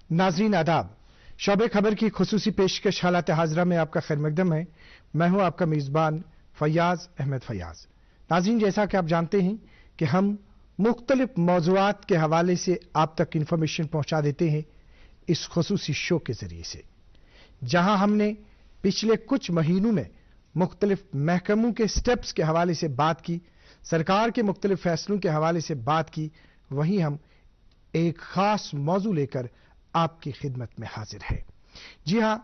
नाजरीन आदाब, शोबे खबर की खुसूसी पेशकश हालात हाजरा में आपका खैर मकदम है। मैं हूं आपका मेज़बान फयाज अहमद फयाज। नाजरीन, जैसा कि आप जानते हैं कि हम मुख्तलिफ मौज़ूआत के हवाले से आप तक इंफॉर्मेशन पहुंचा देते हैं इस खुसूसी शो के जरिए से, जहां हमने पिछले कुछ महीनों में मुख्तलिफ महकमों के स्टेप्स के हवाले से बात की, सरकार के मुख्तलिफ फैसलों के हवाले से बात की, वहीं हम एक खास मौजू लेकर आपकी खिदमत में हाजिर है। जी हां,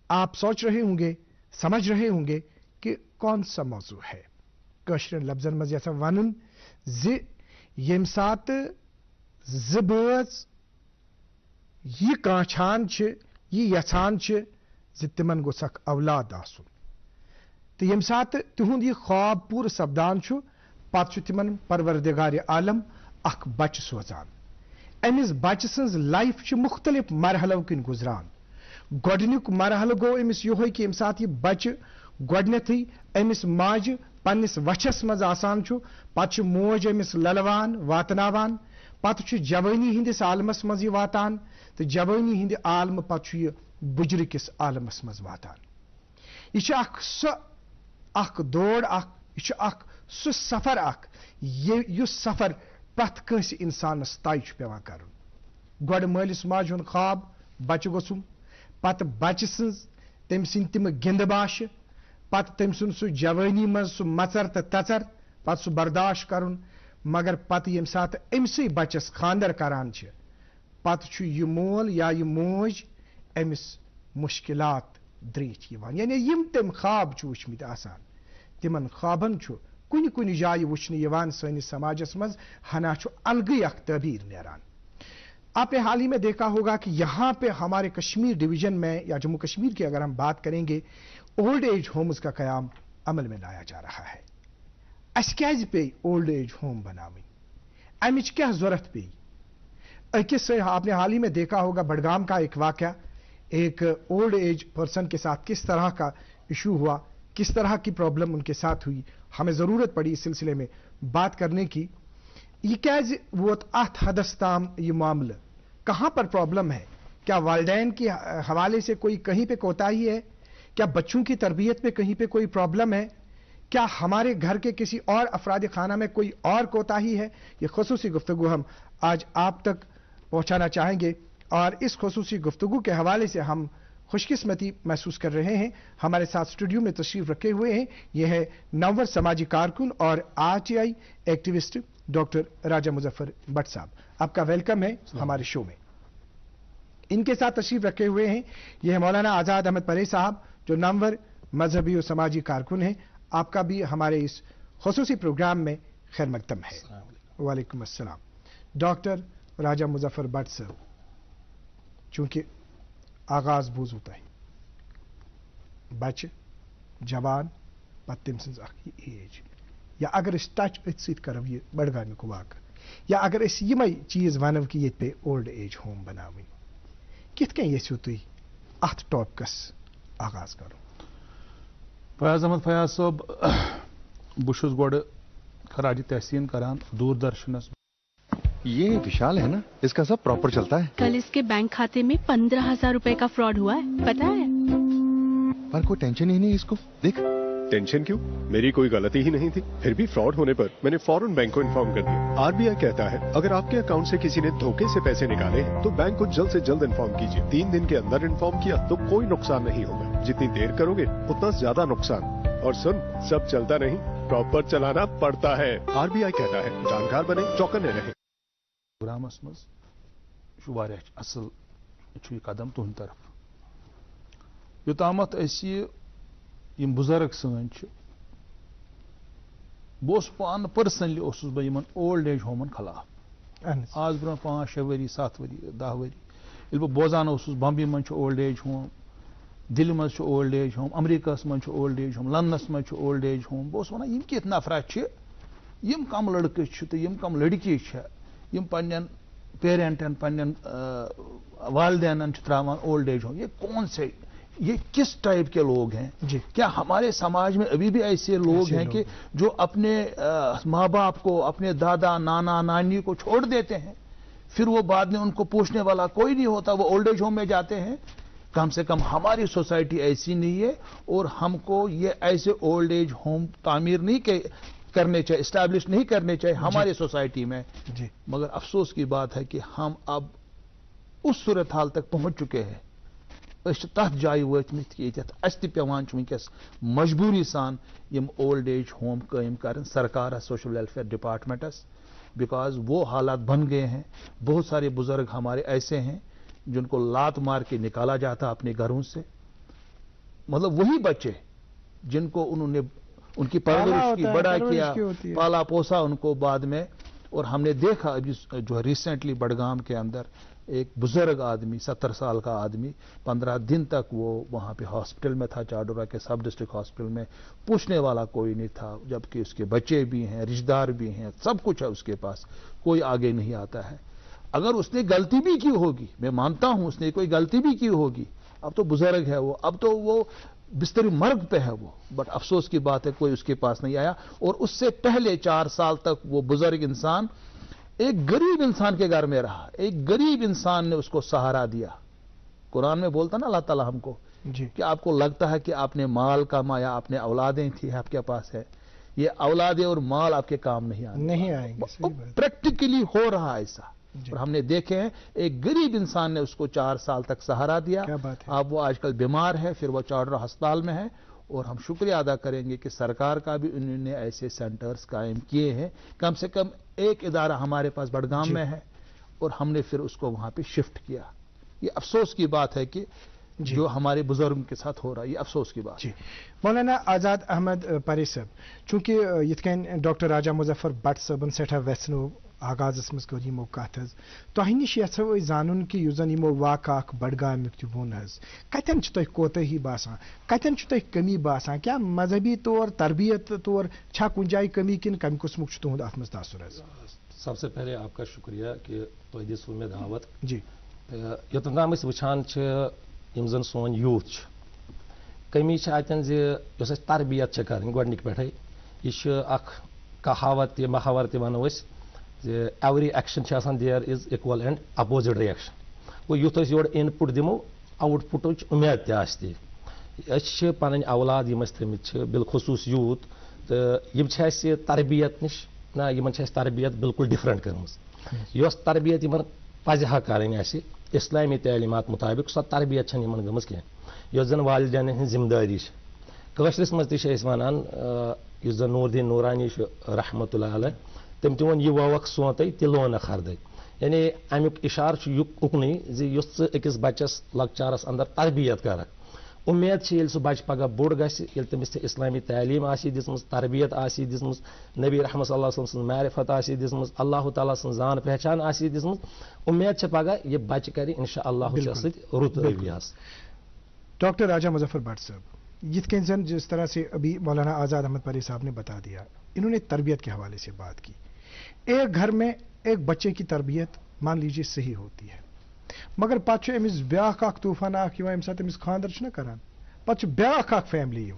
आप सोच रहे होंगे, समझ रहे होंगे कि कौन सा मौजू है। कशरन लफ्जन मज यसा वनुन ज यम सात ज बज ये कांछान छ ये यछान छ ज तिमन गोसक औलाद आसुन, तो यम सात तुहुंद ये ख्वाब पूर सपदान छ पत छ तिमन परवरदिगार आलम अख बच सोजान। अमिस बच सज लाइफ छ मुख्तलिफ मरहलों किन गुजरान। गोडनुक मरहल गो अमिस यो कि यम सात ये बच गोडनेथी अमिस माज पन्निस वछस मज आसान छु, पत छ मोज अमिस ललवान वातनावान, पत छ जवानी हिंदिस आलमस मज ये वातान, तो जवानी हिंद आलम पत छ ये बुजरिकिस आलमस मज वातान। ये छ अख दौड़ अख सु सफर अख ये सफर प्रथ कंस इंसानस तय पेवान कर। गोड मालिस माज हुन ख्वाब बच गोसुम, पत बच सज तम सिंद तिम गिंदबाश, पत तम सुन सु जवानी मज सु मचर तो तचर पत सु बर्दाश्त करुन, मगर पत यम सात अमसी बचस खानदर करान छ, पत छु ये मोल या ये मोज अमिस मुश्किलात द्रीच यवान। यानी यम तम ख्वाब छु वुचमित आसान, तिमन ख्वाबन छु कुनि कुनि जाय वुचने यवान सैनिस समाजस मज हना छु अलग अख तबीर नेरान। आपने हाल ही में देखा होगा कि यहाँ पे हमारे कश्मीर डिवीजन में या जम्मू कश्मीर की अगर हम बात करेंगे, ओल्ड एज होम्स का कयाम अमल में लाया जा रहा है। अस क्या पे ओल्ड एज होम बनावी, अमिच क्या जरूरत पे। अकिस आपने हाल ही में देखा होगा बडगाम का एक वाकया, एक ओल्ड एज पर्सन के साथ किस तरह का इशू हुआ, किस तरह की प्रॉब्लम उनके साथ हुई। हमें जरूरत पड़ी इस सिलसिले में बात करने की। ये क्या वोत अथ हदस ताम ये मामला कहां पर प्रॉब्लम है? क्या वालिदैन के हवाले से कोई कहीं पे कोताही है? क्या बच्चों की तरबियत में कहीं पे कोई प्रॉब्लम है? क्या हमारे घर के किसी और अफराद खाना में कोई और कोताही है? ये खुसूसी गुफ्तगू हम आज आप तक पहुंचाना चाहेंगे, और इस खुसूसी गुफ्तगू के हवाले से हम खुशकिस्मती महसूस कर रहे हैं। हमारे साथ स्टूडियो में तशरीफ रखे हुए हैं, यह है नौवर समाजी कारकुन और RTI एक्टिविस्ट डॉक्टर राजा मुजफ्फर भट्ट साहब। आपका वेलकम है हमारे शो में। इनके साथ तशरीफ रखे हुए हैं यह है मौलाना आजाद अहमद परे साहब, जो नामवर मजहबी और समाजी कारकुन हैं। आपका भी हमारे इस खुसूसी प्रोग्राम में खैर मकदम है। वालेकुम अस्सलाम। डॉक्टर राजा मुजफ्फर भट्ट साहब, चूंकि आगाज बूज होता है बच जवान पत्म सज एज, या अगर टच अथ करो ये बडगाम वाक, या अगर यम चीज वनो कि ये पे ओल्ड एज होम बनावी, कित कन यू तुम अथ टॉपिकस आगाज करो? फयाज अहमद फयाज साहब, बहुत गोड खराज तहसीन करान दूरदर्शनस। ये विशाल है ना, इसका सब प्रॉपर चलता है। कल इसके बैंक खाते में 15,000 रुपए का फ्रॉड हुआ है, पता है? पर कोई टेंशन ही नहीं इसको, देख। टेंशन क्यों? मेरी कोई गलती ही नहीं थी, फिर भी फ्रॉड होने पर मैंने फौरन बैंक को इन्फॉर्म कर दिया। RBI कहता है अगर आपके अकाउंट से किसी ने धोखे से पैसे निकाले हैं तो बैंक को जल्द से जल्द इन्फॉर्म कीजिए। 3 दिन के अंदर इन्फॉर्म किया तो कोई नुकसान नहीं होगा, जितनी देर करोगे उतना ज्यादा नुकसान। और सुन, सब चलता नहीं, प्रॉपर चलाना पड़ता है। RBI कहता है जानकार बने, चौकन्ने रहे। प्रोग्रामस मज असल कदम तुहद तरफ योतामत यम बुजुर्ग सन बस पान पर्सनली बन ओल्ड एज होमन खिलाफ। आज ब्रो 5-6 वरी 7 वरी 10 वरी बह बोजान बम्बई मन ओल्ड एज होम, दिल्ली मज ओल्ड एज होम, अमरीका मज ओल्ड एज होम, लंदनस मज ओल्ड एज होम। बस वन यम कित नफरत यम कम लड़के तो यम कम लड़की यम पन्न पेरेंटन पन्न वालदेन त्रावान ओल्ड एज होम। ये कौन से, ये किस टाइप के लोग हैं जी? क्या हमारे समाज में अभी भी ऐसे लोग हैं कि जो अपने माँ बाप को, अपने दादा नाना नानी को छोड़ देते हैं, फिर वो बाद में उनको पूछने वाला कोई नहीं होता, वो ओल्ड एज होम में जाते हैं। कम से कम हमारी सोसाइटी ऐसी नहीं है और हमको ये ऐसे ओल्ड एज होम तामीर नहीं करने चाहिए, इस्टेब्लिश नहीं करने चाहिए हमारी सोसाइटी में जी। मगर अफसोस की बात है कि हम अब उस सूरत हाल तक पहुंच चुके हैं, तथ जाय वतमित कि पेवान वनकस मजबूरी सान यम ओल्ड एज होम कायम कर सरकार सोशल वेलफेयर डिपार्टमेंटस, बिकॉज वो हालात बन गए हैं। बहुत सारे बुजुर्ग हमारे ऐसे हैं जिनको लात मार के निकाला जाता अपने घरों से, मतलब वही बच्चे जिनको उन्होंने उनकी परवरिश की, बड़ा किया, पाला पोसा उनको बाद में। और हमने देखा अभी जो रिसेंटली बड़गाम के अंदर एक बुजुर्ग आदमी 70 साल का आदमी 15 दिन तक वो वहां पे हॉस्पिटल में था, चाडोरा के सब डिस्ट्रिक्ट हॉस्पिटल में, पूछने वाला कोई नहीं था, जबकि उसके बच्चे भी हैं, रिश्तेदार भी हैं, सब कुछ है उसके पास, कोई आगे नहीं आता है। अगर उसने गलती भी की होगी, मैं मानता हूं उसने कोई गलती भी की होगी, अब तो बुजुर्ग है वो, अब तो वो बिस्तरी मर्ग पे है वो, बट अफसोस की बात है कोई उसके पास नहीं आया। और उससे पहले 4 साल तक वो बुजुर्ग इंसान एक गरीब इंसान के घर में रहा, एक गरीब इंसान ने उसको सहारा दिया। कुरान में बोलता ना अल्लाह ताला हमको जी कि आपको लगता है कि आपने माल कमाया, आपने औलादें थी आपके पास है, ये औलादें और माल आपके काम नहीं आएंगे। प्रैक्टिकली हो रहा है ऐसा, और हमने देखे हैं एक गरीब इंसान ने उसको 4 साल तक सहारा दिया। अब वो आजकल बीमार है, फिर वो चाडरा अस्पताल में है। और हम शुक्रिया अदा करेंगे कि सरकार का भी उन्होंने ऐसे सेंटर्स कायम किए हैं। कम से कम एक इदारा हमारे पास बड़गाम में है और हमने फिर उसको वहां पे शिफ्ट किया। ये अफसोस की बात है कि जो हमारे बुजुर्गों के साथ हो रहा है, ये अफसोस की बात है। मौलाना आजाद अहमद परी साहब, चूंकि यिथकन डॉक्टर राजा मुजफ्फर भट्ट साहबन सठा वेसनो आगाज़ मज कर यमो कथ तह नश यो जानन कि युस जन यमो वाक़ बड़गामुक वोन कतन तुह कोताही बासान, कतन तुह कमी बासान, क्या मजहबी तौर तरबियत तौर छा कुछ जाए कमी किन कम कुसमुक तुहद अत मज तासुर? सबसे पहले आपका शुक्रिया कि तुह दिसु मे दावत जी। योतन ताम वुछान यम जन सोन यूथ कमी अतन जो तरबियत कर गोडनिक पे यह कहावत महावत वनो every action there is equal and opposite reaction. वो युथ योर इनपुट दिमो आउटपुट उम्मीद तह पन औलाद यम थमित बिलखसूस यूथ तो यम तरबियत नश ना इन तरबियत बिल्कुल डिफरेंट कर तरबियत इन पजहा करें इस्लामी तलीमात मुताबिक सो तरबियत गमज कह जन वालिदैन हज जिम्मेदारी कशरस मज वन जन नूरदीन नूरानी रहमतुल्लाह अलैह तम तोन यह वोक सोत तिलोन खरद, यानी अमुक इशार उकन अकिस बच्चस लकचारस अंदर तरबियत कर। उम्मीद सह बच पगह बोड़ गल तमिस इस्लामी तलीम दिसम, तरबियत दिसम, नबी रहमत सल्लल्लाहु अलैहि वसल्लम मारिफत दिसम, अल्लाह ताला जान पहचान दिसम, उम्मीद पगह यह बच कर इंशाअल्लाह रुत रवियास। डॉक्टर राजा मुजफ्फर भट्ट साहब, यिथकन जन जिस तरह से अभी मौलाना आजाद अहमद परी साहब ने बता दिया, इन्होंने तरबियत के हवाले से बात की। एक घर में एक बच्चे की तरबियत मान लीजिए सही होती है, मगर पे अमिस ब्या तूफान अमिस खानदर करान, पे ब्या फैमिली,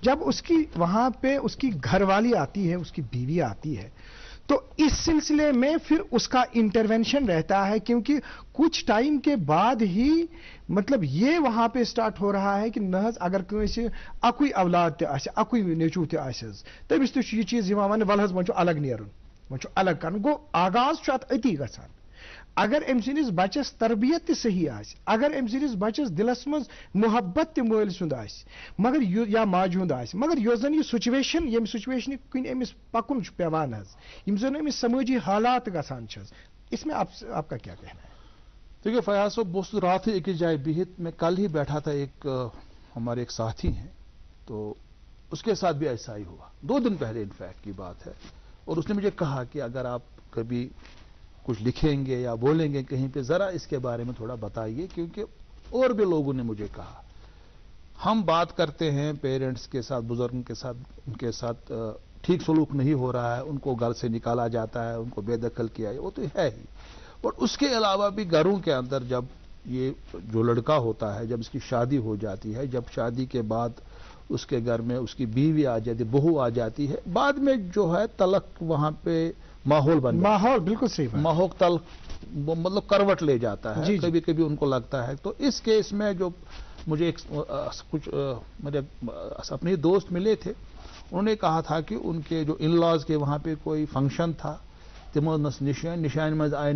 जब उसकी वहां पे उसकी घरवाली आती है, उसकी बीवी आती है, तो इस सिलसिले में फिर उसका इंटरवेंशन रहता है, क्योंकि कुछ टाइम के बाद ही मतलब ये वहां पे स्टार्ट हो रहा है कि नहज अगर कंसे अकुई औलाद त अकुई नेचू तमिस यह चीज वन वल वो अलग नेरुन, वो अलग कर गो आगाज अति गसान। अगर अम सिंदिस बच्चस तरबियत सही आस, अगर अम सिंदिस बच्चस दिलस मज मोहब्बत मोल सुंद आस, मगर या माज हुंद आस, मगर यो जन यह सिचुएशन यम सिचुएशन कुन अमिस पकुन पेवान यम जन अमिस समाजी हालात गसान, इसमें आपका क्या कहना है? देखिए फयाज साहब, बहुत रात ही एक जाए बिहित, मैं कल ही बैठा था, एक हमारे एक साथी हैं, तो उसके साथ भी ऐसा ही हुआ, 2 दिन पहले इनफैक्ट की बात है। और उसने मुझे कहा कि अगर आप कभी कुछ लिखेंगे या बोलेंगे कहीं पे, जरा इसके बारे में थोड़ा बताइए, क्योंकि और भी लोगों ने मुझे कहा हम बात करते हैं पेरेंट्स के साथ, बुजुर्गों के साथ, उनके साथ ठीक सलूक नहीं हो रहा है, उनको घर से निकाला जाता है, उनको बेदखल किया है, वो तो है ही। और उसके अलावा भी घरों के अंदर जब ये जो लड़का होता है, जब इसकी शादी हो जाती है, जब शादी के बाद उसके घर में उसकी बीवी आ जाती, बहू आ जाती है, बाद में जो है तलक वहां पे माहौल बन जाता है। माहौल बिल्कुल सही बात। माहौल तल मतलब करवट ले जाता है, जी, कभी कभी उनको लगता है। तो इस केस में जो मुझे कुछ मेरे अपने दोस्त मिले थे, उन्होंने कहा था कि उनके जो इन लॉज के वहाँ पे कोई फंक्शन था, तिमो निशान मज आय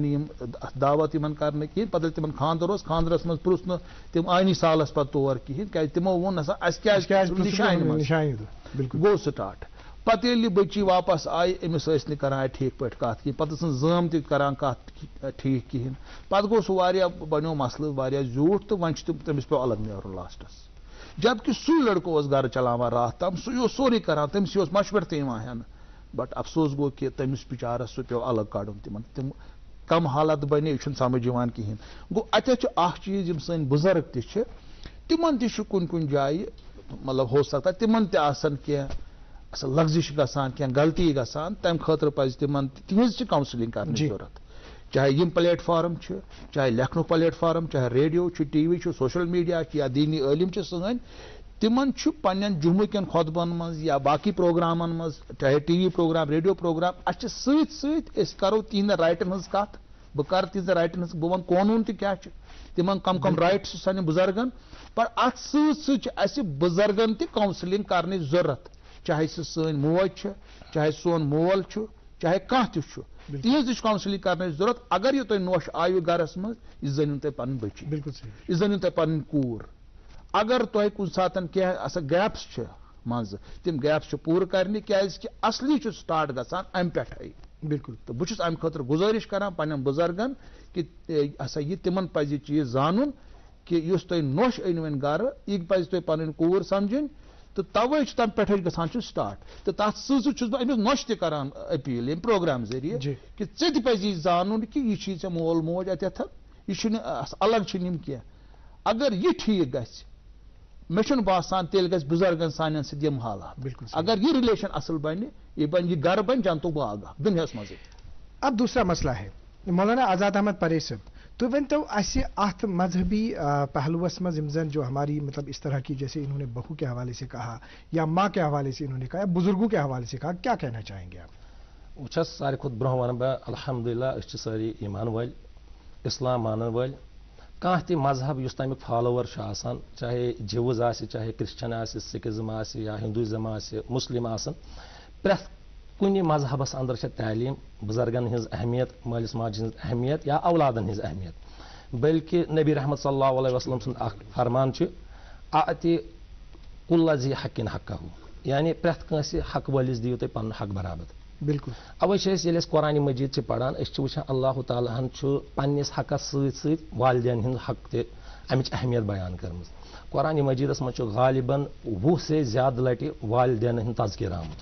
दावत इन कर कहें, पता तिम खानदर खानदरस मज पुरुष न तिम आय सालस पे तौर कहें, क्या तिमो वो निशान गो स्टार्ट। पत बच्ची वापस आय अमिस करान ठीक पे कत कहें, पत जम तरान कत ठीक कहें, पत गो सह बनो मसल वारिया झूठ, तो वन तमिस पे अलग नेरन लास्टस। जबकि सू लड़को घर चलावान रात तम, सू सोरे करान, तमिस मशवर तवान, बट अफसोस गो कि तमिस बिचारस सह पे अलग कड़न, तिम कम हालत बने, यह समझ कहें। गो अत चीज सन बुजुर्ग तिमन कुन कुन जाए मतलब हो सकता है तिमन कह लग्जिश गसान क्या गलती गसान, तम खतर पज तिमन तिज काउंसलिंग करने जरूरत, चाहे यम प्लेटफॉर्म चाहे लेखन प्लेटफॉर्म, चाहे रेडियो टीवी सोशल मीडिया या दीनी इलम सन, तिमन पन्न जुम्मु कन खुतबन मज या बाकी प्रोग्रामन मज, चाहे टीवी प्रोग्राम रेडियो प्रोग्राम, अस सत करो तिहद राइटन हज कत, बह कर तिहद राइटन हज, बह वन कानून क्या तिमन कम कम राइट्स सान बुजुर्गन, पर अत सत बुजुर्गन त काउंसलिंग करने जरूरत, चाहे सह सन मोज, चाहे सोन मोल, चाहे कह तिज काउंसलिंग करने जरूरत। अगर यह तुम नोश आयु घरस मज, यह जन तुम पन बच्ची, यह जन तुम पन कूर। अगर तुम कुछ सात क्या गैप्स मज, तम गैप्स पूर करने, क्या असली स्टार्ट गसान अम पे बिल्कुल। तो बहुत अम खतर गुजारिश करान पन्न बुजुर्गन कि यह तिमन पज चीज जानन कि तुम नोश अनवन घर, यह पज तुम पन कूर समझन, तो तवे तम पे गसान स्टार्ट। तो तथ सस बह अमिस नोश तरान अपील इन प्रोग्राम जरिए कि ऐ पी जानन कि यह चीज मोल मोज अत, यह अलग कह। अगर यह ठीक ग मे बासान तेल गस बुजुर्गन सान सम हालात, बिल्कुल। अगर यह रिलेशन असल बन, यह घर बन जनतु बाग दुनिया मज। अब दूसरा मसला है मौलाना आजाद अहमद परेश साहब, तो वन तो अत मजहबी पहलुअस मज जन जो हमारी मतलब इस तरह की, जैसे इन्होंने बहू के हवाले से कहा या माँ के हवाले से इन्होंने कहा या बुजुर्गों के हवाले से कहा, क्या कहना चाहेंगे आप? वह सारे खुद ब्रोह वन बह अल्हम्दुलिल्लाह सारी ईमान वाल इस्लाम मान वाल, कह ति मजहब उस तमिक फॉलोवर चाहे जीवज आ, चाहे क्रिश्चन आ, सिखिज्म आ या हिंदुइज्म आ, मुस्लिम आसन, प्रेथ कुन मजहबस अंदर तालीम बुजुर्गन हज अहमियत, मालिस माज हज अहमियत या औलादन हज अहमियत। बल्कि नबी रहमत सल्लल्लाहु अलैहि वसल्लम सुन फरमान आति कुल्ला ज़ी हक्किन हक्कहु, यानी प्रेथ कंसे हक वालिस दियो तुम पन हक बराबर। बिल्कुल। अवे कुरान मजीद पढ़ान वुचान अल्लाह ताला हन पन्निस हकस सत वालिदैन हिंद हक ते अमिच अहमियत बयान करम। कुरान मजीदस मज गालिबन 20 से ज्यादा लटि वालिदैन हिंद तज़किर आमुत।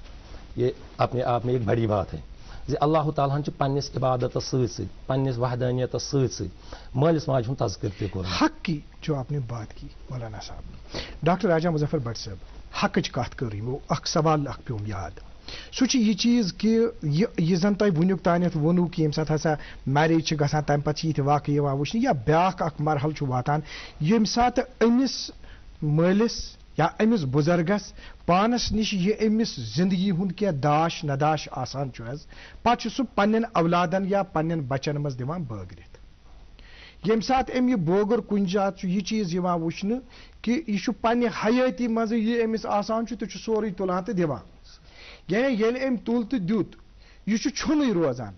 ये अपने आप में एक बड़ी बात है जी अल्लाह ताला हन पन्निस इबादत सत पन्निस वहदानियत सत मालिस माज हुंद तज़किर ते कोर। हक की जो आपने बात की मौलाना साहब, डॉक्टर राजा मुजफ्फर भट्ट साहब हकच कत कर वो सवाल पे याद, सह यह चीज कि यह जन तुम वुनुक तानत वोनू कि यम हसा मैरिज गसान तम पे ये वाकई वुचन या ब्याख मरहल वातान यम सात अमिस मालिस या अमिस बुजुर्गस पानस निश यह अमिस जिंदगी हुंद क्या दाश नदाश आसान पे सह पन्न औलादन या पन्न बचन मज दिवान बगरित। यम सात अम यह बोगर कुन जात यह चीज वुचन कि यह पन्ने हयाती मज यह अमिस आसान तो सोरे तुलान तो दिवान, यानी ये अम तुल तो दुत यह छुन रोजान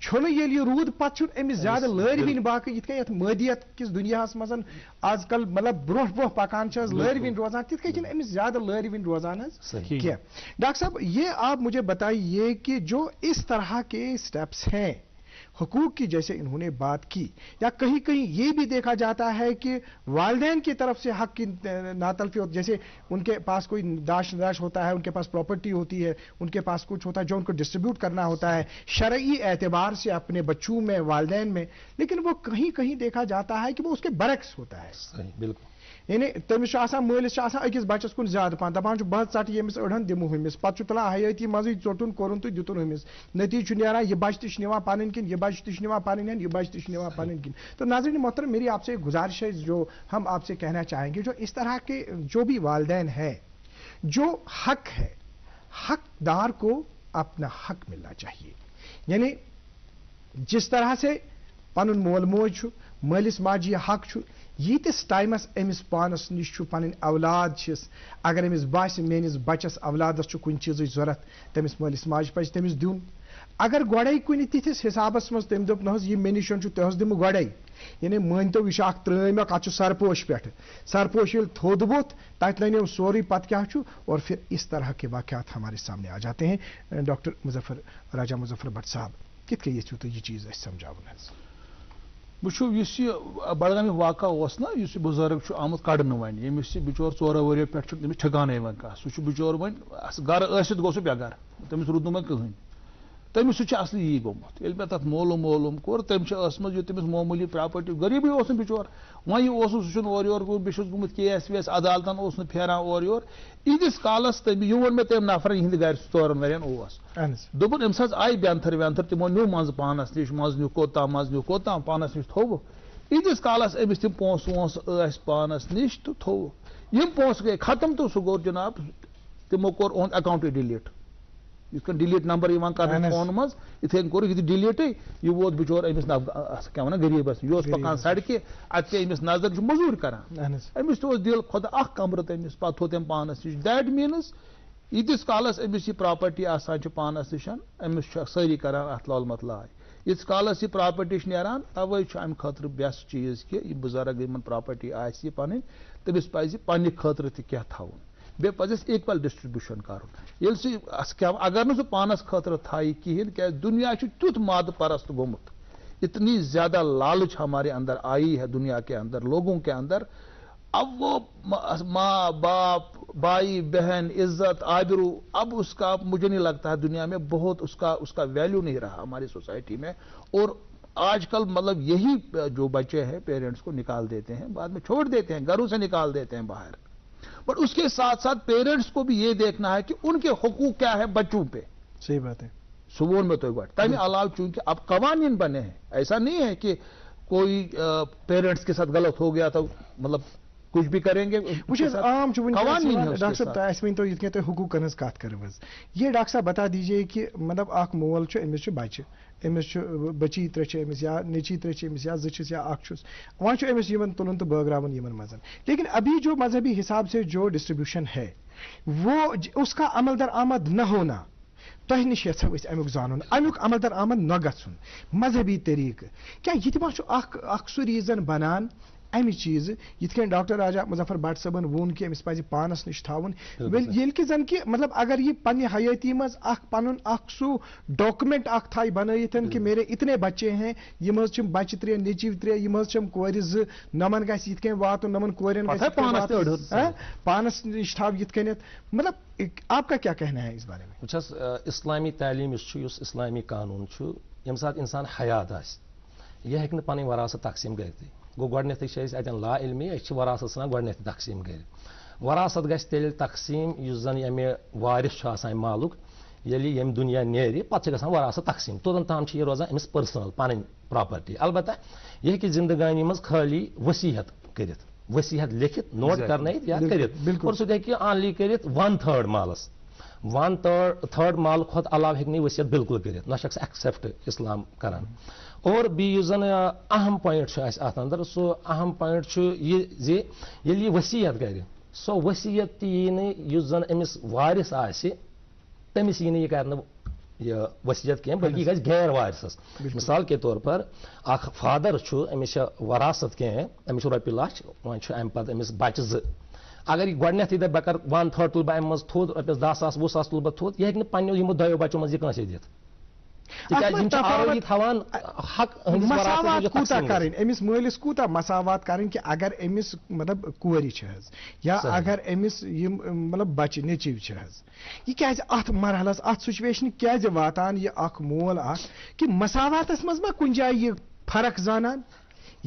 छुन ये रूद पे अमिस ज्यादा लरविन बाकी ये मदियत किस दुनिया मज आजकल मतलब ब्रोह ब्रोह पकान लरविन रोजान तिथ अमिस ज्यादा लरविन रोजान क्या। डॉक्टर साहब ये आप मुझे बताइए कि जो इस तरह के स्टेप्स हैं हुकूक की जैसे इन्होंने बात की, या कहीं कहीं ये भी देखा जाता है कि वालिदैन की तरफ से हक की नातलफी होती, जैसे उनके पास कोई दाश नदाश होता है, उनके पास प्रॉपर्टी होती है, उनके पास कुछ होता है जो उनको डिस्ट्रीब्यूट करना होता है शरई एतबार से अपने बच्चों में वालिदैन में, लेकिन वो कहीं कहीं देखा जाता है कि वो उसके बरक्स होता है। बिल्कुल। यानी तमिस मालिस अकिस बचस कुन ज्यादा पान दपान बह ट यमिस अड़न दिमु हमिस पे तुलान हयाती मज चोटुन कोरुन तो दितुन हमिस नतीज नीरान यह बच तवा पन किन यह बच तवा पन यह बच तवा पन किन। तो नाज़रीन मोहतरम मेरी आपसे गुजारिश है जो हम आपसे कहना चाहेंगे, जो इस तरह के जो भी वालिदैन है जो हक है हकदार को अपना हक मिलना चाहिए। यानी जिस तरह से पनुन मोल मोज मालिस माजी हक यीतिस टाइमस अमिस पानस निश पन औलाद अगर अमिस बास मेनिस बचस औलादस कुन चीज जरूरत तमिस मालिस माज पज तमिस दिन अगर गोड़े कुन तिथिस हिसाबस मज तम दोप नह मे निश तह दिम गोड़े यानी मान तो यह त्रम अत सरपोश पे सरपोश ये थोद वोत तत लने सोरी पत क्या और फिर इस तरह के वाक़यात हमारे सामने आ जाते हैं। डॉक्टर मुजफ्फर राजा मुजफ्फर भट्ट साहब कित ये तो ये चीज़ समझावन वो बड़गाम वाक़ा ना बुजुर्ग आमुत कड़न वन यमिस बिचोर 4 वरियो पे ठिकाने कह सह बिचोर वन गर गो सह बेगर तमिस रूद नुम कहें तमिस असली यी गोमुत ये मे तथ मोलूम वोलूम कोर तमिस तमिस मामूली प्रॉपर्टी गरीबी बिचोर वह सह और योर बेस गुमुत केस वेस अदालतन फेरान और योर ईदिस कालस तम यह वो मे तम नफर हिंद गर 4 वरियन दोपन अम्स आई बेंथर वेंथर तमो न्यू मज पानस निश मज न्यू कोताम पानस निश थो ईदिस कालस अमिस तम पोस वोस पानस निश तो थो यम पोस गए खत्म तो सह गो जनाब तमो कोर ओन अकाउंट डिलीट यह डिलीट नंबर कर फोन मज इथे कोर यह डिलीट यह वोत बिचोर अमिस क्या वन गरीबस यह पकान सड़क अत पे अमिस नजर मजूर करान अमिस तो दिल खुदा अख कमर तमिस पे थो तम पानस निश दैट मीनस यीतिस कालस अमिस यह प्रॉपर्टी आसान पानस निश अमिस सारी करान अत लाल मतलाय यीतिस कालस यह प्रॉपर्टी नेरान तवे अम खतर बेस्ट चीज कि यह बुजुर्ग यमन प्रॉपर्टी आसि पन तमिस पज पन्ने खतर क्या थवन बे पजस इक्वल डिस्ट्रीब्यूशन कर अगर न पानस खतर थाई कहें क्या दुनिया तुथ माद परस्त गोमुत इतनी ज्यादा लालच हमारे अंदर आई है दुनिया के अंदर लोगों के अंदर अब वो माँ बाप भाई बहन इज्जत आबरू अब उसका मुझे नहीं लगता है दुनिया में बहुत उसका वैल्यू नहीं रहा हमारी सोसाइटी में। और आजकल मतलब यही जो बच्चे हैं पेरेंट्स को निकाल देते हैं बाद में छोड़ देते हैं घरों से निकाल देते हैं बाहर। बट उसके साथ साथ पेरेंट्स को भी ये देखना है कि उनके हुकूक क्या है बच्चों पे। सही बात है। सुबह में तो तभी अलाव चूंकि अब कवानीन बने हैं ऐसा नहीं है कि कोई पेरेंट्स के साथ गलत हो गया तो मतलब कुछ भी करेंगे आम डॉक्टर साहब तो ये तो हुकूकन कत कर ये डॉक्टर साहब बता दीजिए कि मतलब अख मोल अमिस बच्चे अमिस बची त्रे अमिस या नेची त्रे अमिस या जस या अखुस वह अमिस तुलन तो बगरावन यमन मजन। लेकिन अभी जो मजहबी हिसाब से जो डिस्ट्रीब्यूशन है वो उसका अमल दर आमद न होना तह निश अमुक जान अमुक अमल दर आमद न गन मजहबी तरीक क्या यह सह रीजन बनान अमि चीज ये डॉक्टर राजा मुजफ्फर भट्ट सबन वोन कि अमिस पज पानस निश थावन ये जन कि मतलब अगर ये पन्ने हयाती मज पन सू डॉक्यूमेंट थाई बनइथ कि मेरे इतने बच्चे हैं यम बच्चे 3 नेची 3 यम कोर 2 नमन गि वात नमन कोरन पानस निश थाव ये मतलब आपका क्या कहना है इस बारे में? इस्लामी तालीम इस्लामी कानून यम सात इंसान हयात यह हेक पन वरासत तकसीम कर गो गो ला इल्मी वरासत सान गो तकसीम कर वरासत गल तकसीम जन अमे वारिस मालुक यम दुनिया नेर पे ग वरासत तकसीम तोतन ताम यह रोजान अमिस पर्सनल पन प्रॉपर्टी। अलबत्ता यह हेकि जिंदगानी मज खाली वसीहत कर वसीहत लिखित नोट कर या कर और सह हेकि ऑनली कर 1/3 मालस 1/3 माल खुद अलाव हेकि वसीयत बिल्कुल कर ना शख्स एक्सेप्ट इस्लाम करान। और जन अहम पॉइंट अंदर सो अहम पॉइंट ये वसीयत कर सो वसीयत यी जन अमिस वारिस तमिस यी यह कर वसीयत कह बल्कि यह गैर वारिसस। मिसाल के तौर पर अख फादर अमिस वरासत कह अमिस रोपि लच वन अम पे अमिस बच्चे 2 अगर यह गो दप बह कर 1/3 तुल बह अम मज थोद रॉपिस 10,000 20,000 तुल बह थोद यह हेकि पन्नो यमो 2 बच्चों मज यह दित अमिस मालिस कूता मसावत करें कि अगर अमिस मतलब कोरी या अगर अमिस मतलब बच्चे नेचिव यह क्या अत मरहलस अत सिचुएशन क्या वातान यह मोल कि मसावतस मज मा कुछ जाए यह फर्क जानान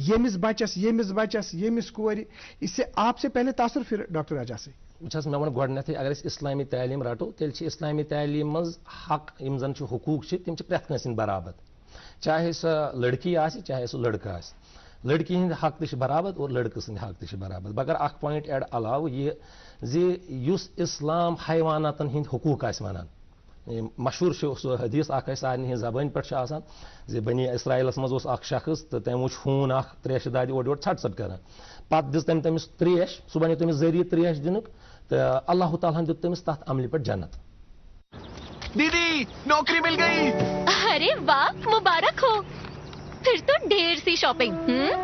यमिस बच्चस यमिस कोरी। इससे आपसे पहले तासुर फिर डॉक्टर राजा से मे वन गोडनेथै अगर इस्लामी तालीम रटो तेल इस्लामी तालीम मज हक यम जन हुकूक तम प्रत कंस बराबर चाहे सो लड़की चाहे सो लड़का लड़की हिंद हक तक बराबर और लड़के सद हक तक बराबर। बगर अख पॉइंट एड अलाव ये इस्लाम हैवानातन हिंद हुकूक वन مشہور سو حدیث اخ سارنی زبان پہ بنی اسرائیلس مز اخ شخص تو تم وچ ہوٗن اخ تریش دادِ اور یور ژھٹ ژھٹ کران پتہٕ دِژ تٔمۍ تٔمِس تریش سُہ بنیو تٔمِس ذٔریعہٕ تریش دِنُک تہٕ اللہ تعالیٰ ہن دیُت تٔمِس تتھ عملہِ پٮ۪ٹھ جنت. دیدی نوکری مل گئی. अरे वाह मुबारक हो. फिर तो ढेर सी शॉपिंग.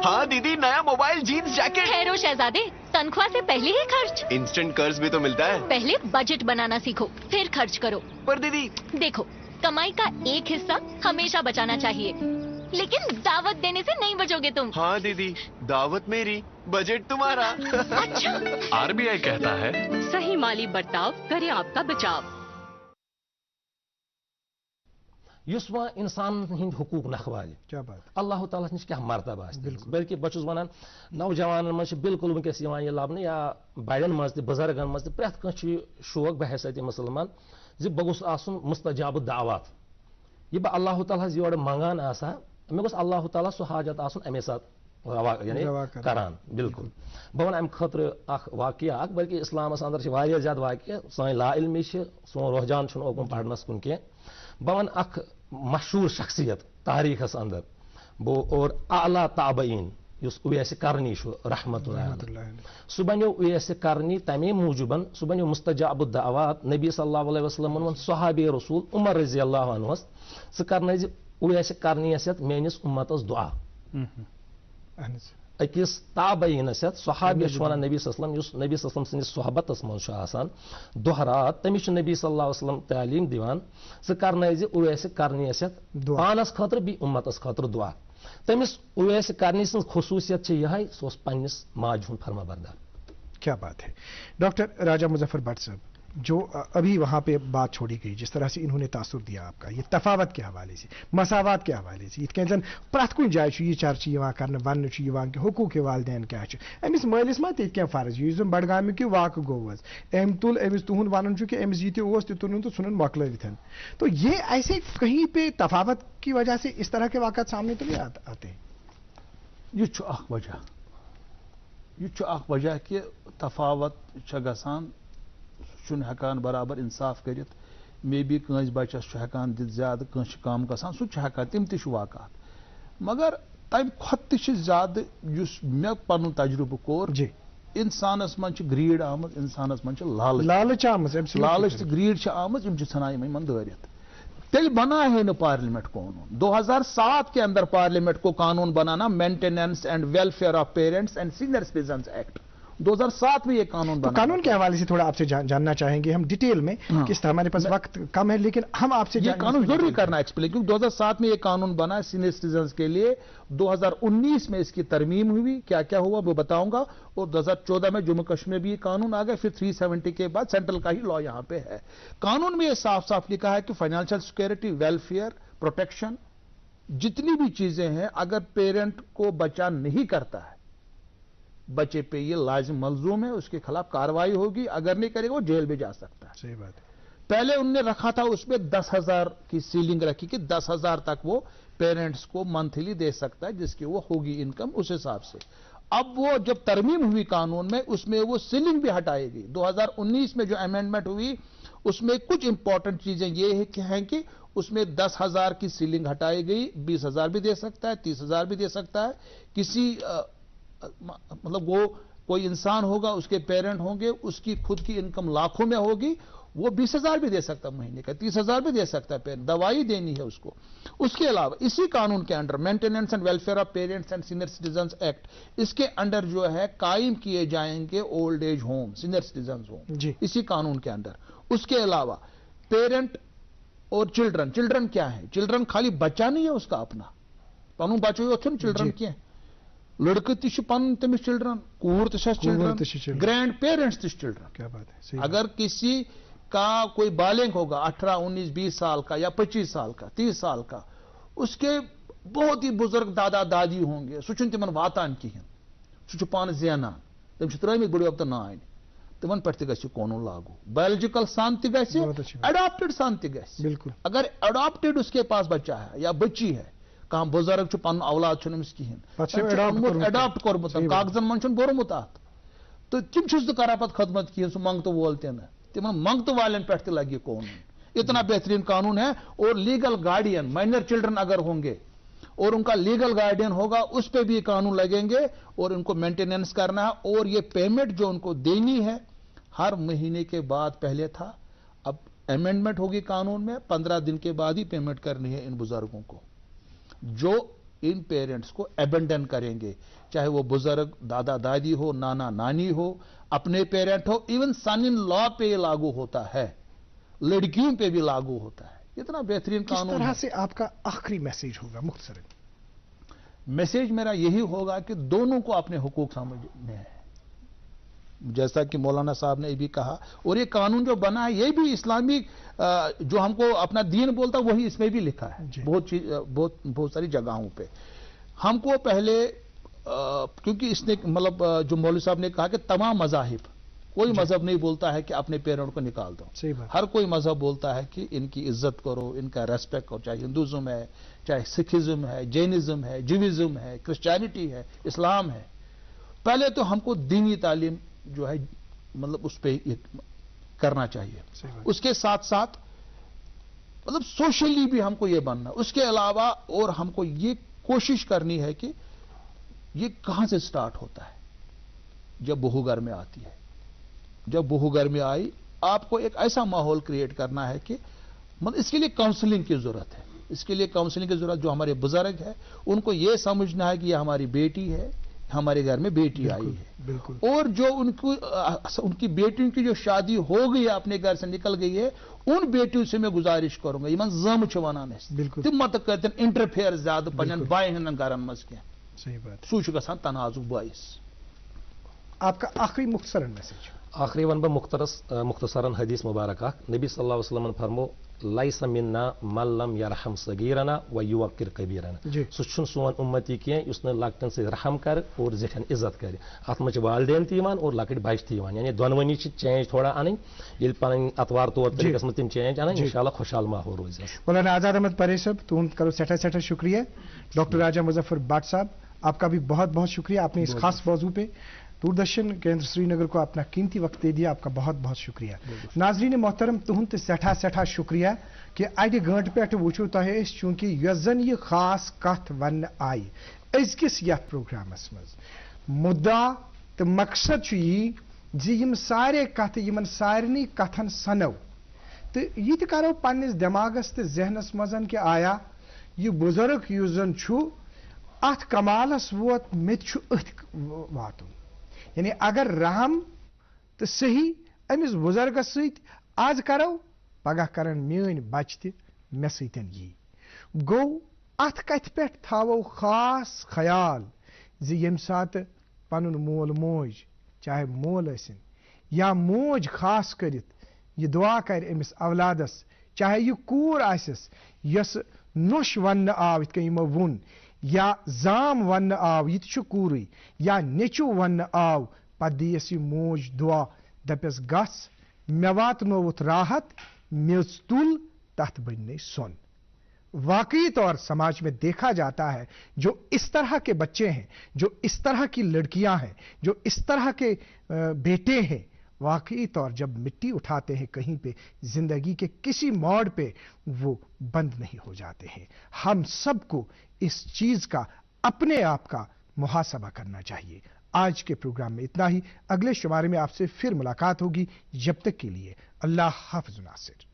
ہاں دیدی نیا موبائل جینس جیکٹ. ठहरो शहजादे, तनख्वाह से पहले ही खर्च. انسٹنٹ قرض بھی تو ملتا ہے. पहले बजट बनाना सीखो, फिर खर्च करो. پر دیدی देखो, कमाई का एक हिस्सा हमेशा बचाना चाहिए, लेकिन दावत देने से नहीं बचोगे तुम. ہاں دیدی دعوت میری بجٹ تمہارا. अच्छा, RBI कहता है सही माली बर्ताव करे आपका बचाव. یُس وۄنۍ اِنسانن ہٕنٛدۍ حقوٗق نکھوالہِ کیا بات اللہ تعالیٰ نِش کیٛاہ مرتبہ آسہِ بلکہِ بہٕ چھُس وَنان نوجوانن منٛز چھِ بِلکُل وٕنکیٚس یِوان یہِ لَبنہٕ یا بَڑٮ۪ن منٛز تہِ بُزرگن منٛز تہِ پرٛٮ۪تھ کانٛہہ چھُ یہِ شوق بحیثیتہِ مُسلمان زِ بہٕ گوٚژھ آسُن مُستجاب الدعوات. یہِ بہٕ اللہ تعالیٰ ہس یورٕ منٛگان آسہٕ ہا مےٚ گوٚژھ اللہ تعالیٰ سُہ حاجت آسُن اَمے ساتہٕ یعنی کران. بِلکُل بہٕ وَنہٕ اَمہِ خٲطرٕ اکھ واقعہ اکھ بلکہِ اِسلامس انٛدر چھِ واریاہ زیادٕ واقعہ سٲنۍ لا علمی چھِ سون رحجان چھُنہٕ اوکُن پرنس کُن کینٛہہ. بہٕ وَنہٕ اکھ مشہوٗر شخصیت تاریٖخس انٛدر اور اعلیٰ تابعیٖن یُس اویس کرنی چھُ رحمتُ اللہ سُہ بنیو اویس کرنی تمے موٗجوٗبن سُہ بنیو مستجاب الدعوات. نبی صلی اللہ علیہ وسلمن ووٚن صحابی رسول عمر رضی اللہ عنہس ژٕ کرنٲیزِ اویس کرنیس یتھ میٲنِس اُمتس دعا. أکِس تابعیٖنس یتھ صحابیس چھُ ونان نبی صلی اللہ علیہ وسلم یُس نبی صلی اللہ علیہ وسلم سٕنٛدِس صحبتس منٛز چھُ آسان دۄہ رات تٔمِس چھُ نبی صلی اللہ علیہ وسلم تعلیٖم دِوان ژٕ کرنٲیزِ اویس کرنیس یتھ پانس خٲطرٕ بیٚیہِ اُمتس خٲطرٕ دعا. تٔمِس اویس کرنی سٕنٛز خصوٗصیت چھِ یِہے سُہ اوس پننِس ماجہِ ہُنٛد فرما بردار. کیا بات ہے. ڈاکٹر راجہ مظفر بٹ صاحب جو ابھی وہاں پہ بات چھوڑی گئی جس طرح سے انہوں نے تاثر دیا آپ کا یہ تفاوت کے حوالے سے مساوات کے حوالے سے یہ زن پرت کن جائے یہ چرچہ ون کہ حقوق والدین کیا امس مالس ما تھی فرض یہ زن بڈگام کی واقع گو ام تل امس تہد ون کہ امس یہ تہ تلن تو ژھنن مکلوت. تو یہ ایسے کہیں پہ تفاوت کی وجہ سے اس طرح کے واقعات سامنے تو نہیں آتے. یہ وجہ کہ تفاوت گژھان چھُنہٕ ہٮ۪کان برابر انصاف کٔرِتھ مے بی کٲنٛسہِ بچس چھُ ہٮ۪کان دِتھ زیادٕ کٲنٛسہِ چھُ کم گژھان سُہ تہِ چھُ ہٮ۪کان تِم تہِ چھِ واقعات مگر تمہِ کھۄتہٕ تہِ چھِ زیادٕ یُس مےٚ پنُن تجربہٕ کوٚر انسانس منٛز چھِ گریٖڈ آمٕژ انسانس منٛز چھِ لالچ تہٕ گریٖڈ چھِ آمٕژ یِم چھِ ژھٕنان یِمن دٲرِتھ. تیٚلہِ بناہے نہٕ پارلیمنٹ قانون. 2007 کے اندر پارلیمنٹ کو قانون بنانا maintenance and welfare of parents and senior citizens act 2007 میں یہ قانون بنا. قانون کے حوالے سے تھوڑا آپ سے جاننا چاہیں گے ہم ڈیٹیل میں کس طرح ہمارے پاس وقت کم ہے لیکن ہم آپ سے یہ قانون ضروری کرنا ایکسپلین کیونکہ 2007 میں یہ قانون بنا سینئر سٹیزنز کے لیے. 2019 میں اس کی ترمیم ہوئی کیا کیا ہوا وہ بتاؤں گا اور 2014 میں جموں کشمیر بھی یہ قانون آ گیا پھر 370 کے بعد سینٹرل کا ہی لا یہاں پہ ہے. قانون میں یہ صاف صاف لکھا ہے کہ فائنینشیل سیکورٹی ویلفیئر پروٹیکشن جتنی بھی چیزیں ہیں اگر پیرنٹ کو بچہ نہیں کرتا ہے بچے پہ یہ لازم ملزوم ہے اس کے خلاف کارروائی ہوگی اگر نہیں کرے گا وہ جیل بھی جا سکتا ہے. صحیح بات ہے. پہلے انہوں نے رکھا تھا اس میں 10,000 کی سیلنگ رکھی کہ 10,000 تک وہ پیرنٹس کو منتھلی دے سکتا ہے جس کی وہ ہوگی انکم اس حساب سے. اب وہ جب ترمیم ہوئی قانون میں اس میں وہ سیلنگ بھی ہٹائی گئی. 2019 میں جو امینڈمنٹ ہوئی اس میں کچھ امپورٹنٹ چیزیں یہ ہیں کہ اس میں 10,000 کی سیلنگ ہٹائی گئی. 20,000 بھی دے سکتا ہے 30,000 بھی دے سکتا ہے. کسی مطلب وہ کوئی انسان ہوگا اس کے پیرنٹ ہوں گے اس کی خود کی انکم لاکھوں میں ہوگی وہ 20,000 بھی دے سکتا ہے مہینے کا 30,000 بھی دے سکتا ہے پیرنٹ دوائی دینی ہے اس کو. اس کے علاوہ اسی قانون کے under maintenance and welfare of parents and senior citizens act اس کے انڈر جو ہے قائم کیے جائیں گے old age home senior citizens home اسی قانون کے انڈر. اس کے علاوہ پیرنٹ اور چلڈرن کیا ہے چلڈرن خالی بچہ نہیں ہے اس کا اپنا پنن بچہ یوت چلڈرن کیا لڑکہ تہ پن تمس چلڈرن کور تہ چلڈرن گرینڈ پیرنٹس تہ چلڈرن. کیا بات ہے. اگر کسی کا کوئی بالغ ہوگا 18 19 20 سال کا یا 25 سال کا 30 سال کا اس کے بہت ہی بزرگ دادا دادی ہوں گے سہ چھن تمن واتان کہین سہ پان زینان تم ترمت بڑی نان تمن پہ تہ قانون لاگو. بایولوجیکل سن تہ اڈاپٹڈ سن تہ بالکل. اگر اڈاپٹڈ اس کے پاس بچہ ہے یا بچی ہے کھانا بزرگ پن اولاد امس کہین اڈاپٹ کورمت کاغذن من بورمت ات تو تم کران پہ خدمت کہین سہ منگتہ وول تہ تمن منگتہ والن پہ تہ لگہ قانون. इतना बेहतरीन कानून है। और लीगल गार्डियन, माइनर चिल्ड्रन अगर होंगे और उनका लीगल गार्डियन होगा, उस पे भी कानून लगेंगे और उनको मेंटेनेंस करना है। और ये पेमेंट जो उनको देनी है हर महीने के बाद, पहले था, अब अमेंडमेंट होगी कानून में, 15 दिन के बाद ही पेमेंट करनी है इन बुजुर्गों को जो इन पेरेंट्स को अबेंडन करेंगे, चाहे वो बुजुर्ग दादा दादी हो, नाना नानी हो, अपने पेरेंट हो, इवन सन इन लॉ पे लागू होता है, लड़कियों पे भी लागू होता है। इतना बेहतरीन कानून। किस तरह से आपका आखिरी मैसेज होगा मुख्तसरन? मैसेज मेरा यही होगा कि दोनों को अपने हुकूक समझने हैं, जैसा कि मौलाना साहब ने भी कहा। और ये कानून जो बना है ये भी इस्लामी जो हमको अपना दीन बोलता है वही इसमें भी लिखा है बहुत सारी जगहों पे। हमको पहले क्योंकि इसने मतलब जो मौलवी साहब ने कहा कि तमाम मज़ाहिब, कोई मजहब नहीं बोलता है कि अपने पेरेंट को निकाल दो। हर कोई मजहब बोलता है कि इनकी इज्जत करो, इनका रेस्पेक्ट करो, चाहे हिंदुज्म है, चाहे सिखिज्म है, जैनिज्म है, ज्यूइज्म है, क्रिश्चियनिटी है, इस्लाम है। पहले तो हमको दीनी तालीम जो है मतलब उस पर करना चाहिए। उसके साथ साथ मतलब सोशली भी हमको ये बनना। उसके अलावा और हमको ये कोशिश करनी है कि ये कहां से स्टार्ट होता है, जब बहू घर में आती है। जब बहू घर में आई, आपको एक ऐसा माहौल क्रिएट करना है कि मतलब इसके लिए काउंसलिंग की जरूरत है। इसके लिए काउंसलिंग की जरूरत, जो हमारे बुजुर्ग है उनको ये समझना है कि ये हमारी बेटी है, हमारे घर में बेटी आई है। और जो उनकी बेटियों की जो शादी हो गई है, अपने घर से निकल गई है, उन बेटियों से मैं गुजारिश करूंगा, यमन जम वन तुम मत कहते इंटरफेयर ज्यादा पन बाय घर मज क्या। सही बात। सूच गसान तनाजुक बाइस। आपका आखिरी मुख्तसरन मैसेज? आखिरी वन बह मुख्तसरन हदीस मुबारक नबी सल्लल्लाहु अलैहि वसल्लम फरमो लैस मिन्ना मल्लम यरहम सगीरना व युवक्किर कबीरना। सह सोन उम्मती कह उस लकटन से रहम कर और जिठन इज्जत कर। अत मज वालदेन तक और लकट बच यानी दोनवनी चेंज थोड़ा अन ये पन अतवार तौर तरीकस में तिम चेंज अन इंशाल्लाह खुशहाल माहौल रोज। मौलाना आजाद अहमद परे साहब तुम करो सठा सठा शुक्रिया। डॉक्टर राजा मुजफ्फर भट्ट साहब आपका भी बहुत बहुत शुक्रिया, आपने इस खास मौजू पे दूरदर्शन केंद्र श्रीनगर को अपना कीमती वक्त दे दिया। आपका बहुत बहुत शुक्रिया। नाजरीन मोहतरम तुहद सठा सठा शुक्रिया कि अड़ गंट पे वो तह चूंकि यन यह खास कथ वन आई अजकिस यथ प्रोग्रामस मज मुद्दा तो मकसद यह सारे कथ यमन सारनी कथन सनो तो यह करो पन्निस दिमागस तो जहनस मजन कि आया यह बुजुर्ग युस जन अथ कमालस वोत मे वातुन। यानी अगर रहम तो सही अमिस बुजुर्गस सत आज करो पगह करन मेन बच त मे सतन यी गो अथ कथ पे थो खास ख्याल यम सात पनुन मोल मोज चाहे मोल आसिन या मोज खास करित यह दुआ कर अमिस औलादस चाहे यह कूर आसिस यस नोश वन आव इत यमो वुन या जाम वन आव यह कूर या नेचु वन आव पत दियस यह मोज दुआ दपस गस मे वातनोवुत राहत मेज तुल तथ बन सोन। वाकई तौर समाज में देखा जाता है जो इस तरह के बच्चे हैं, जो इस तरह की लड़कियां हैं, जो इस तरह के बेटे हैं, वाकई तौर जब मिट्टी उठाते हैं कहीं पे जिंदगी के किसी मोड़ पे वो बंद नहीं हो जाते हैं। हम सबको इस चीज का अपने आप का मुहासबा करना चाहिए। आज के प्रोग्राम में इतना ही। अगले शुमारे में आपसे फिर मुलाकात होगी। जब तक के लिए अल्लाह हाफ़िज़ नासिर।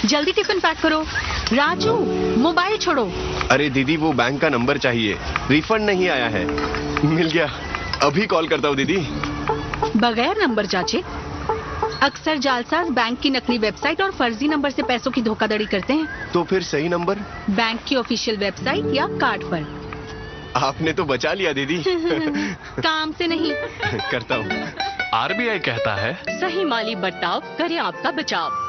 जल्दी टिफिन पैक करो। राजू, मोबाइल छोड़ो। अरे दीदी वो बैंक का नंबर चाहिए, रिफंड नहीं आया है। मिल गया, अभी कॉल करता हूँ दीदी। बगैर नंबर जांचे अक्सर जालसाज बैंक की नकली वेबसाइट और फर्जी नंबर से पैसों की धोखाधड़ी करते हैं। तो फिर सही नंबर? बैंक की ऑफिशियल वेबसाइट या कार्ड पर। आपने तो बचा लिया दीदी। काम से नहीं। करता हूँ। आरबीआई कहता है सही माली बर्ताव करे आपका बचाव।